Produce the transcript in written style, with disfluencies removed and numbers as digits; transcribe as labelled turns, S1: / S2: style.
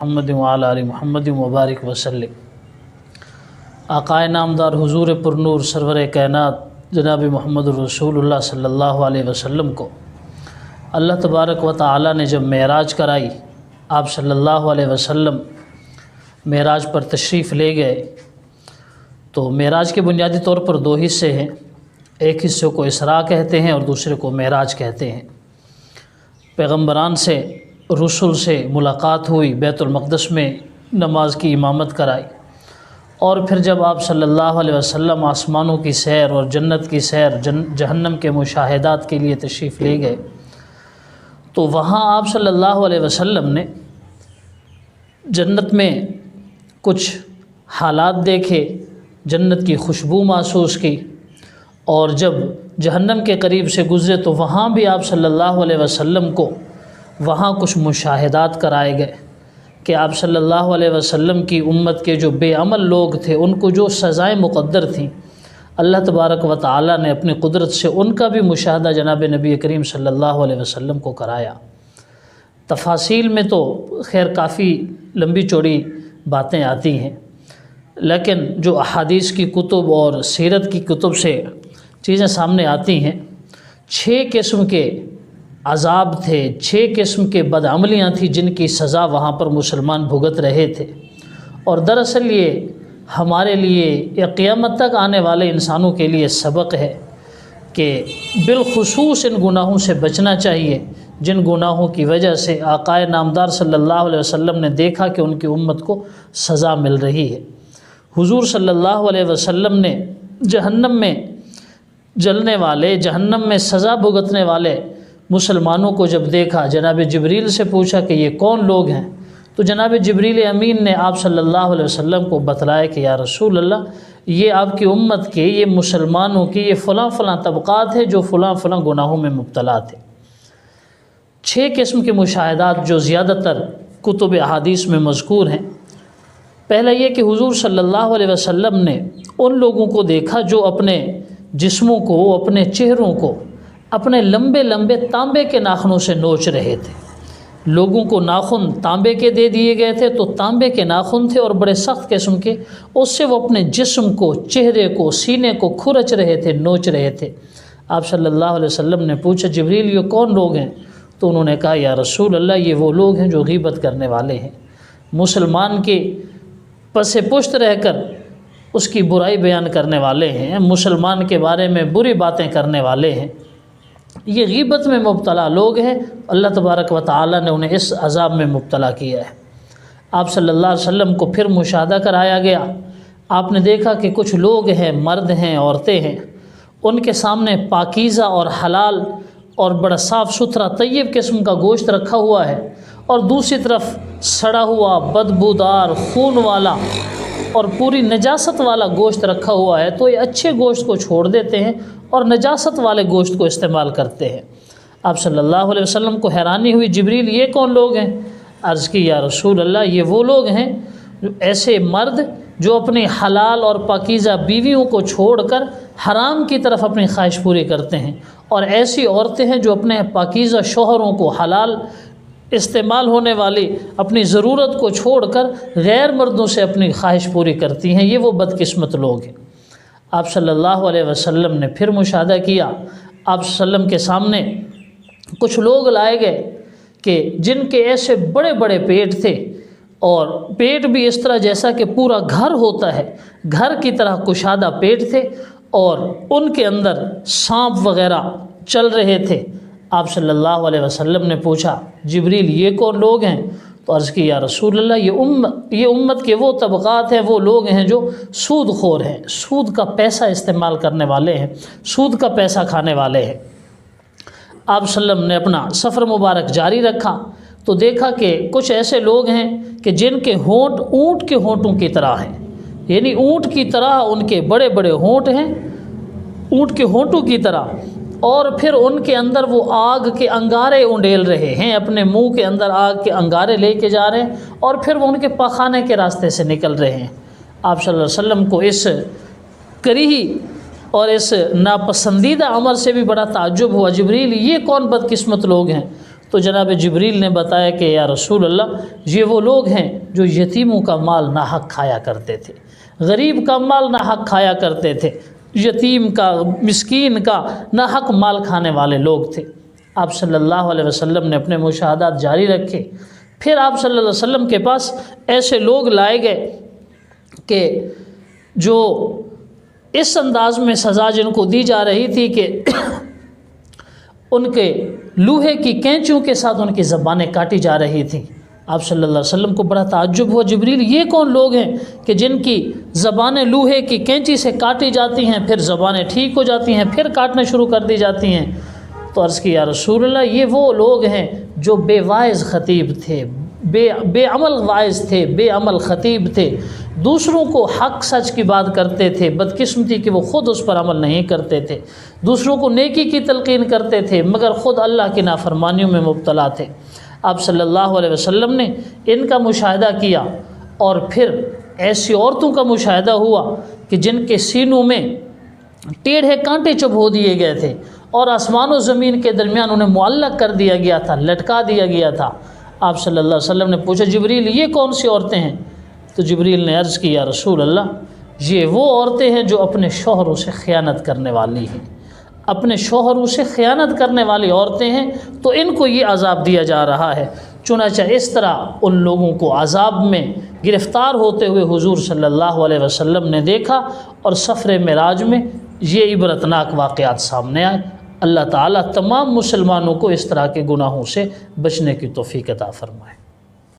S1: محمد وعلی آل محمد مبارک وسلم۔ آقائے نامدار حضور پرنور سرور کائنات جناب محمد رسول اللہ صلی اللہ علیہ وسلم کو اللہ تبارک و تعالی نے جب معراج کرائی، آپ صلی اللہ علیہ وسلم معراج پر تشریف لے گئے تو معراج کے بنیادی طور پر دو حصے ہیں، ایک حصے کو اسراء کہتے ہیں اور دوسرے کو معراج کہتے ہیں۔ پیغمبران سے رسول سے ملاقات ہوئی، بیت المقدس میں نماز کی امامت کرائی، اور پھر جب آپ صلی اللہ علیہ وسلم آسمانوں کی سیر اور جنت کی سیر، جہنم کے مشاہدات کے لیے تشریف لے گئے تو وہاں آپ صلی اللہ علیہ وسلم نے جنت میں کچھ حالات دیکھے، جنت کی خوشبو محسوس کی، اور جب جہنم کے قریب سے گزرے تو وہاں بھی آپ صلی اللہ علیہ وسلم کو وہاں کچھ مشاہدات کرائے گئے کہ آپ صلی اللہ علیہ وسلم کی امت کے جو بے عمل لوگ تھے ان کو جو سزائیں مقدر تھیں، اللہ تبارک و تعالی نے اپنی قدرت سے ان کا بھی مشاہدہ جناب نبی کریم صلی اللہ علیہ وسلم کو کرایا۔ تفاصیل میں تو خیر کافی لمبی چوڑی باتیں آتی ہیں، لیکن جو احادیث کی کتب اور سیرت کی کتب سے چیزیں سامنے آتی ہیں، 6 قسم کے عذاب تھے، 6 قسم کے بدعملیاں تھیں جن کی سزا وہاں پر مسلمان بھگت رہے تھے، اور دراصل یہ ہمارے لیے یا قیامت تک آنے والے انسانوں کے لیے سبق ہے کہ بالخصوص ان گناہوں سے بچنا چاہیے جن گناہوں کی وجہ سے آقائے نامدار صلی اللہ علیہ وسلم نے دیکھا کہ ان کی امت کو سزا مل رہی ہے۔ حضور صلی اللہ علیہ وسلم نے جہنم میں جلنے والے، جہنم میں سزا بھگتنے والے مسلمانوں کو جب دیکھا، جناب جبریل سے پوچھا کہ یہ کون لوگ ہیں، تو جناب جبریل امین نے آپ صلی اللہ علیہ وسلم کو بتلایا کہ یا رسول اللہ، یہ آپ کی امت کے، یہ مسلمانوں کی یہ فلاں فلاں طبقات ہیں جو فلاں فلاں گناہوں میں مبتلا تھے۔ 6 قسم کے مشاہدات جو زیادہ تر کتب احادیث میں مذکور ہیں۔ پہلا یہ کہ حضور صلی اللہ علیہ وسلم نے ان لوگوں کو دیکھا جو اپنے جسموں کو، اپنے چہروں کو اپنے لمبے لمبے تانبے کے ناخنوں سے نوچ رہے تھے۔ لوگوں کو ناخن تانبے کے دے دیے گئے تھے تو تانبے کے ناخن تھے اور بڑے سخت قسم کے، اس سے وہ اپنے جسم کو، چہرے کو، سینے کو کھرچ رہے تھے، نوچ رہے تھے۔ آپ صلی اللہ علیہ وسلم نے پوچھا جبریل یہ کون لوگ ہیں؟ تو انہوں نے کہا یا رسول اللہ یہ وہ لوگ ہیں جو غیبت کرنے والے ہیں، مسلمان کے پس پشت رہ کر اس کی برائی بیان کرنے والے ہیں، مسلمان کے بارے میں بری باتیں کرنے والے ہیں، یہ غیبت میں مبتلا لوگ ہیں۔ اللہ تبارک و تعالی نے انہیں اس عذاب میں مبتلا کیا ہے۔ آپ صلی اللہ علیہ وسلم کو پھر مشاہدہ کرایا گیا، آپ نے دیکھا کہ کچھ لوگ ہیں، مرد ہیں، عورتیں ہیں، ان کے سامنے پاکیزہ اور حلال اور بڑا صاف ستھرا طیب قسم کا گوشت رکھا ہوا ہے، اور دوسری طرف سڑا ہوا، بدبودار، خون والا اور پوری نجاست والا گوشت رکھا ہوا ہے، تو یہ اچھے گوشت کو چھوڑ دیتے ہیں اور نجاست والے گوشت کو استعمال کرتے ہیں۔ آپ صلی اللہ علیہ وسلم کو حیرانی ہوئی، جبریل یہ کون لوگ ہیں؟ عرض کی یا رسول اللہ یہ وہ لوگ ہیں جو ایسے مرد جو اپنی حلال اور پاکیزہ بیویوں کو چھوڑ کر حرام کی طرف اپنی خواہش پوری کرتے ہیں، اور ایسی عورتیں ہیں جو اپنے پاکیزہ شوہروں کو حلال استعمال ہونے والی اپنی ضرورت کو چھوڑ کر غیر مردوں سے اپنی خواہش پوری کرتی ہیں، یہ وہ بدقسمت لوگ ہیں۔ آپ صلی اللہ علیہ وسلم نے پھر مشاہدہ کیا، آپ صلی اللہ علیہ وسلم کے سامنے کچھ لوگ لائے گئے کہ جن کے ایسے بڑے بڑے پیٹ تھے، اور پیٹ بھی اس طرح جیسا کہ پورا گھر ہوتا ہے، گھر کی طرح کشادہ پیٹ تھے، اور ان کے اندر سانپ وغیرہ چل رہے تھے۔ آپ صلی اللہ علیہ وسلم نے پوچھا جبریل یہ کون لوگ ہیں؟ تو عرض کی یا رسول اللہ یہ امت کے وہ طبقات ہیں، وہ لوگ ہیں جو سود خور ہیں، سود کا پیسہ استعمال کرنے والے ہیں، سود کا پیسہ کھانے والے ہیں۔ آپ صلی اللہ علیہ وسلم نے اپنا سفر مبارک جاری رکھا تو دیکھا کہ کچھ ایسے لوگ ہیں کہ جن کے ہونٹ اونٹ کے ہونٹوں کی طرح ہیں، یعنی اونٹ کی طرح ان کے بڑے بڑے ہونٹ ہیں، اونٹ کے ہونٹوں کی طرح، اور پھر ان کے اندر وہ آگ کے انگارے انڈیل رہے ہیں، اپنے منہ کے اندر آگ کے انگارے لے کے جا رہے ہیں، اور پھر وہ ان کے پاخانے کے راستے سے نکل رہے ہیں۔ آپ صلی اللہ علیہ وسلم کو اس کریہی اور اس ناپسندیدہ عمل سے بھی بڑا تعجب ہوا، جبریل یہ کون بدقسمت لوگ ہیں؟ تو جناب جبریل نے بتایا کہ یا رسول اللہ یہ وہ لوگ ہیں جو یتیموں کا مال ناحق کھایا کرتے تھے، غریب کا مال ناحق کھایا کرتے تھے، یتیم کا، مسکین کا ناحق مال کھانے والے لوگ تھے۔ آپ صلی اللہ علیہ وسلم نے اپنے مشاہدات جاری رکھے۔ پھر آپ صلی اللہ علیہ وسلم کے پاس ایسے لوگ لائے گئے کہ جو اس انداز میں سزا جن کو دی جا رہی تھی کہ ان کے لوہے کی کینچیوں کے ساتھ ان کی زبانیں کاٹی جا رہی تھیں۔ آپ صلی اللہ علیہ وسلم کو بڑا تعجب ہوا، جبریل یہ کون لوگ ہیں کہ جن کی زبانیں لوہے کی کینچی سے کاٹی جاتی ہیں، پھر زبانیں ٹھیک ہو جاتی ہیں، پھر کاٹنے شروع کر دی جاتی ہیں؟ تو عرض کی یا رسول اللہ یہ وہ لوگ ہیں جو بے واعظ خطیب تھے، بے عمل واعظ تھے، بے عمل خطیب تھے، دوسروں کو حق سچ کی بات کرتے تھے، بدقسمتی کہ وہ خود اس پر عمل نہیں کرتے تھے، دوسروں کو نیکی کی تلقین کرتے تھے مگر خود اللہ کی نافرمانیوں میں مبتلا تھے۔ آپ صلی اللہ علیہ وسلم نے ان کا مشاہدہ کیا، اور پھر ایسی عورتوں کا مشاہدہ ہوا کہ جن کے سینوں میں ٹیڑھے کانٹے چبھو دیے گئے تھے اور آسمان و زمین کے درمیان انہیں معلق کر دیا گیا تھا، لٹکا دیا گیا تھا۔ آپ صلی اللہ علیہ وسلم نے پوچھا جبریل یہ کون سی عورتیں ہیں؟ تو جبریل نے عرض کی یا رسول اللہ یہ وہ عورتیں ہیں جو اپنے شوہروں سے خیانت کرنے والی ہیں، اپنے شوہروں سے خیانت کرنے والی عورتیں ہیں، تو ان کو یہ عذاب دیا جا رہا ہے۔ چنانچہ اس طرح ان لوگوں کو عذاب میں گرفتار ہوتے ہوئے حضور صلی اللہ علیہ وسلم نے دیکھا، اور سفر معراج میں یہ عبرتناک واقعات سامنے آئے۔ اللہ تعالیٰ تمام مسلمانوں کو اس طرح کے گناہوں سے بچنے کی توفیق عطا فرمائے۔